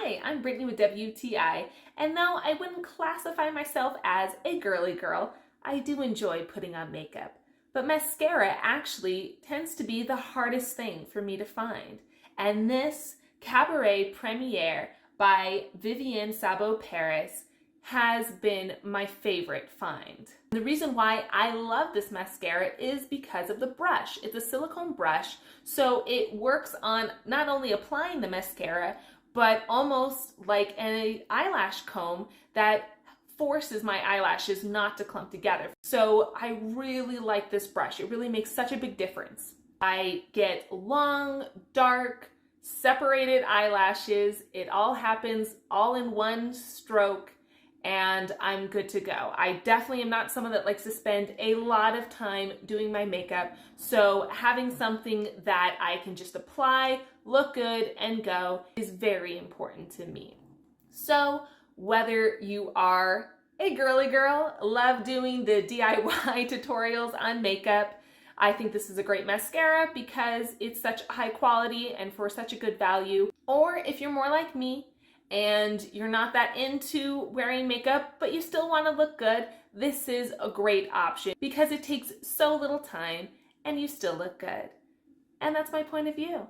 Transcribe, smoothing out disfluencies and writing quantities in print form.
Hi, I'm Brittany with WTI, and though I wouldn't classify myself as a girly girl, I do enjoy putting on makeup. But mascara actually tends to be the hardest thing for me to find. And this Cabaret Premiere by Vivienne Sabo Paris has been my favorite find. The reason why I love this mascara is because of the brush. It's a silicone brush, so it works on not only applying the mascara, but almost like an eyelash comb that forces my eyelashes not to clump together. So I really like this brush. It really makes such a big difference. I get long, dark, separated eyelashes. It all happens all in one stroke, and I'm good to go. I definitely am not someone that likes to spend a lot of time doing my makeup, so having something that I can just apply, look good, and go is very important to me. So whether you are a girly girl, love doing the DIY tutorials on makeup, I think this is a great mascara because it's such high quality and for such a good value. Or if you're more like me, and you're not that into wearing makeup, but you still want to look good, this is a great option because it takes so little time and you still look good. And that's my point of view.